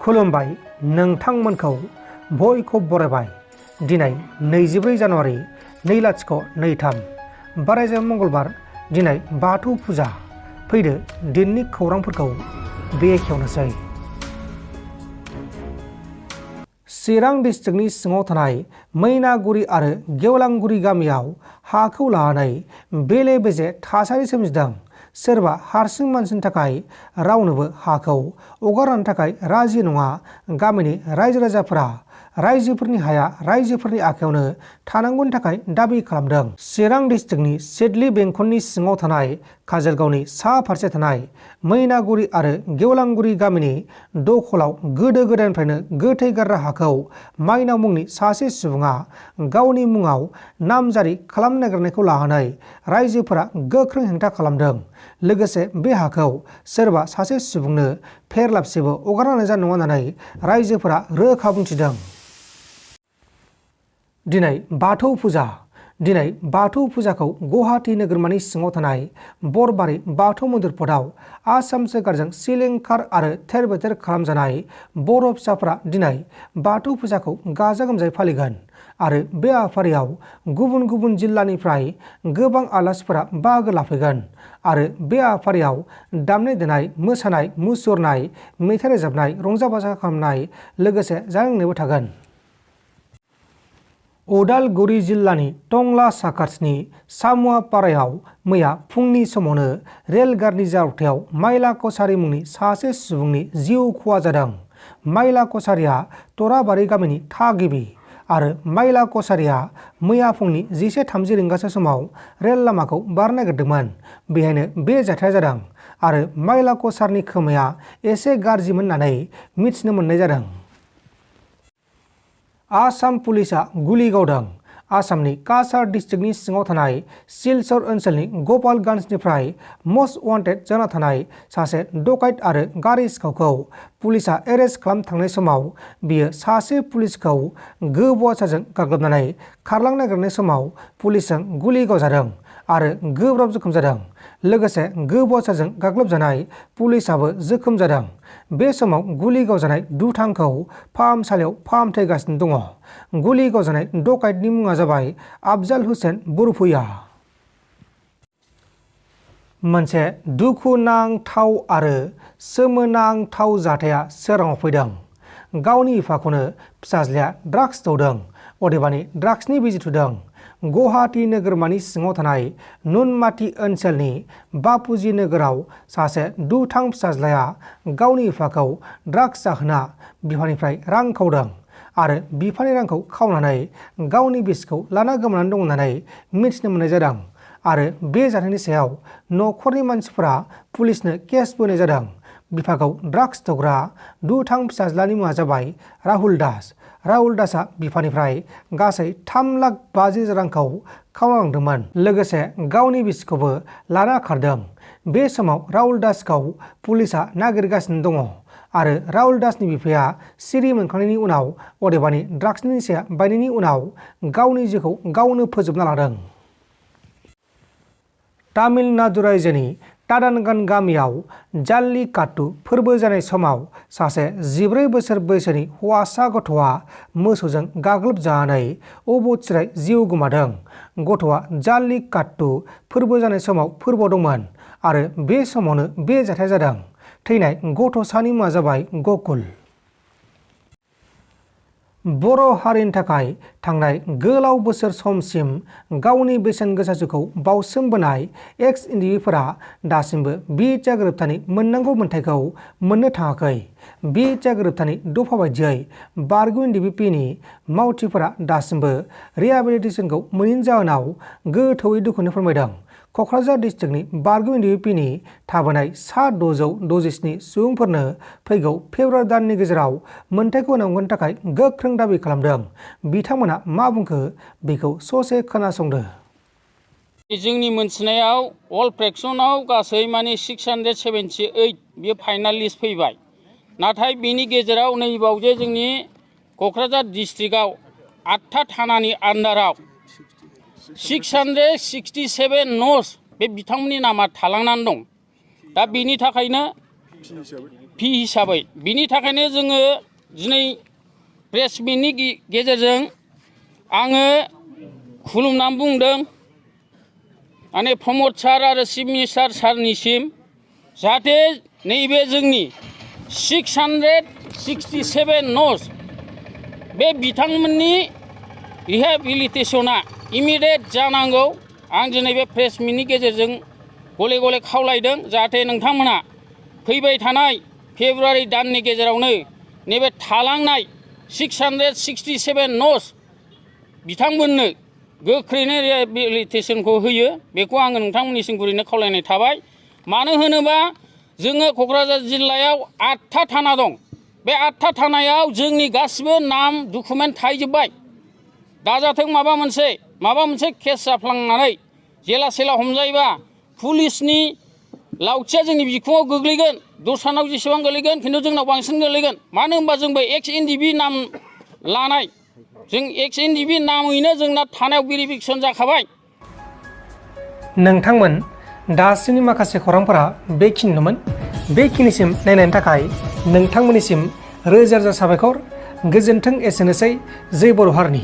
खुलुमबाय नोंथांमोनखौ बयखौ बरायबाय। दिनै 24 जानुवारि 2023 बारायजा मंगलबार। दिनै बाथौ फुजा। फैदो दिननि खौरांफोरखौ बेखेवनोसै। चिरां डिस्ट्रिक्टनि सिङाव थानाय मैनागुरि आरो गेवलांगुरि गामियाव हाखौ लानानै बेले बेजे थासारि सोमजिदों। सोरबा हारसिं मानसिनि थाखाय रावनोबो हाखौ हगारनो थाखाय राजि नङा। गामिनि रायजो राजाफोरा रायजोफोरनि हाया रायजोफोरनि आखायावनो थानांगौनि थाखाय दाबि खालामदों। चिरां डिस्ट्रिक्टनि सिडली बेंखननि सिङाव थानाय काजलगावनि सा फारसे थानाय मैनागुरि आरो गेवलांगुरि गामिनि दखलाव गोदो गोदायनिफ्रायनो गोथै गारग्रा हाखौ माइनाव मुंनि सासे सुबुङा गावनि मुङाव नामजारि खालामनो नागिरनायखौ लानानै रायजोफोरा गोख्रों हेंथा खालामदों। लोगोसे बे हाखौ सोरबा सासे सुबुंनो फेरलाबसेबो हगारना होनाय जानाय नङा होननानै रायजोफोरा रोखा बुंथिदों। दिनै बाथौ फुजा। दिनै बाथौ फुजाखौ गुवाहाटी नोगोरमानि सिङाव थानाय बरबारि बाथौ मन्दिर पटआव आसाम सोरखारजों सिलिंखार आरो थेर बेथेर खालामजानाय बर' फिसाफोरा दिनै बाथौ फुजाखौ गाजा गोमजायै फालिगोन आरो बे हाबाफारियाव गुबुन गुबुन जिल्लानिफ्राय गोबां आलासिफोरा बाहागो लाफैगोन आरो बे हाबाफारियाव दामनाय देनाय, मोसानाय, मुसुरनाय, मेथाइ रोजाबनाय, रंजा बाजा खालामनाय लोगोसे जानाय लोंनायबो थागोन। उदालगुरि जिल्लानि टंला साखाथिनि सामुवापारायाव मैया फुंनि समावनो रेलगारिनि जाब्रबथायाव माइला कसारी मुंनि सासे सुबुंनि जिउ खहा जादों। माइला कसारीया तराबारि गामिनि थागिबि आरो माइला कसारीया मैया फुंनि 11:30 रिंगासो समाव रेल लामाखौ बारनो नागिरदोंमोन। बेहायनो बे जाथाया जादों आरो माइला कसारीनि खोमाया एसे गाज्रिमोन होननानै मिथिनो मोननाय जादों। आसाम पुलिसा गुलि गावदों। आसामनि काछार डिस्ट्रिक्टनि सिङाव थानाय सिलचर ओनसोलनि गपालगन्जनिफ्राय मस्ट वान्टेड जाना थानाय सासे डकाइत आरो गारि सिखावखौ पुलिसा एरेस्ट खालामनो थांनाय समाव बियो सासे पुलिसखौ गोबौआसाजों गाग्लोबनानै खारलांनो नागिरनाय समाव पुलिसजों गुलि गावजादों आरो गोब्राब जोखोम जादों। लोगोसे गोबौआसाजों गाग्लोबजानाय पुलिसाबो जोखोम जादों। बे समाव गुलि गावजानाय दुथांखौ फाहामसालियाव फाहामथाय होगासिनो दङ। गुलि गावजानाय डकाइतनि मुङा जाबाय आफजाल हुसेन बरफुया। मोनसे दुखुनांथाव आरो सोमोनांथाव जाथाया सोराङाव फैदों। गावनि बिफाखौनो फिसाज्लाया ड्राग्स दौदों, अदेबानि ड्राग्सनि बिजि थुदों। गुवाहाटी नोगोरमानि सिङाव थानाय नुनमाथि ओनसोलनि बापुजि नोगोराव सासे दुथां फिसाज्लाया गावनि बिफाखौ ड्राग्स जाहोना बिफानिफ्राय रां खावदों आरो बिफानि रांखौ खावनानै गावनि बिसिखौ लाना गोमानानै दं होननानै मिथिनो मोननाय जादों आरो बे जाथायनि सायाव न'खरनि मानसिफोरा पुलिसनो केस बोनाय जादों। बिफाखौ ड्राग्स दौग्रा दुथां फिसाज्लानि मुङा जाबाय राहुल दास। राहुल दासआ बिफानिफ्राय गासै 3,50,000 रांखौ खावना लांदोंमोन। लोगोसे गावनि बिसिखौबो लाना खारदों। बे समाव राहुल दासखौ पुलिसा नागिरगासिनो दङ आरो राहुल दासनि बिफाया सिरि मोनखांनायनि उनाव, अदेबानि ड्राग्सनि निसाया बायनायनि उनाव गावनि जिउखौ गावनो फोजोबना लादों। तामिलनाडु रायजोनि ताडानगान गामियाव जाल्लिकाट्टु फोरबो जानाय समाव सासे 14 बोसोर बैसोनि हौवासा गथ'आ मोसौजों गाग्लोबजानानै अबथिरायै जिउ गोमादों। गथ'आ जाल्लिकाट्टु फोरबो जानाय समाव फोरबोआव दंमोन आरो बे समावनो बे जाथाया जादों। थैनाय गथ'सानि मुङा जाबाय गकुल। बर' हारिनि थाखाय थांनाय गोलाव बोसोर समसिम गावनि बेसेन गोसा जिउखौ बावसोमबोनाय एक्स एनडिएफबिफोरा दासिमबो बिटिआ गोरोबथानि मोननांगौ मोन्थाइखौ मोननो थाङाखै। बिटिआ गोरोबथानि दफा बायदियै बारग' एनडिएफबिनि मावथिफोरा दासिमबो रिहेबिलिटेसनखौ मोनैनि जाहोनाव गोथौयै दुखुनि फोरमायदों। क'क्राझार डिस्ट्रिक्टनि बारग' एनडिएफबिनि थाबोनाय सा 667 सुबुंफोरनो फैगौ फेब्रुवारि दाननि गेजेराव मोन्थाइखौ होनांगौनि थाखाय गोख्रों दाबि खालामदों। बिथांमोना मा बुंखो बेखौ ससे खोनासंदो। जोंनि मोनथिनायाव अल फ्रेक्सनाव गासै माने 678 बे फाइनाल लिस्ट फैबाय। नाथाय बेनि गेजेराव नैबावजे जोंनि क'क्राझार डिस्ट्रिक्टआव 8था थानानि आन्दाराव 667 न'स बे बिथांमोननि नामा थालांनानै दं। दा बेनि थाखायनो फि हिसाबै बिनि थाखायनो जोङो दिनै प्रेस मिटनि गेजेरजों आङो खुलुमनानै बुंदों माने प्रमद सार आरो चिफ मिनिस्टार सारनिसिम जाहाथे नैबे जोंनि 667 न'स बे बिथांमोननि रिहेबिलिटेसना इमिडियेट जानांगौ। आं दिनै बे प्रेस मिटनि गेजेरजों गले गले खावलायदों जाहाथे नोंथांमोना फैबाय थानाय फेब्रुवारि दाननि गेजेरावनो नैबे थालांनाय 667 न'स बिथांमोननो गोख्रैनो रिहेबिलिटेसनखौ होयो बेखौ आङो नोंथांमोननिसिम गुरैनो खावलायनाय थाबाय। मानो होनोबा जोङो क'क्राझार जिल्लायाव 8था थाना दं। बे 8था थानायाव जोंनि गासिबो नाम डकुमेन्ट थाहैजोब्बाय। दाजाथों माबा मोनसे केस जाफ्लांनानै जेला सेला हमजायोबा पुलिसनि लावथिया जोंनि बिखुङाव गोग्लैगोन। दस्रानाव जेसेबां गोलैगोन खिन्थु जोंनाव बांसिन गोलैगोन। मानो होनबा जोंबो एक्स एनडिबि नाम लानाय, जों एक्स एनडिबि नामैनो जोंना थानायाव भेरिफिकेसन जाखाबाय। नोंथांमोन दासिमनि माखासे खौरांफोरा बेखिनिनोमोन। बेखिनिसिम नायनायनि थाखाय नोंथांमोननिसिम रोजा रोजा साबायखर। गोजोन्थों। एसेनोसै। जै बर' हारिनि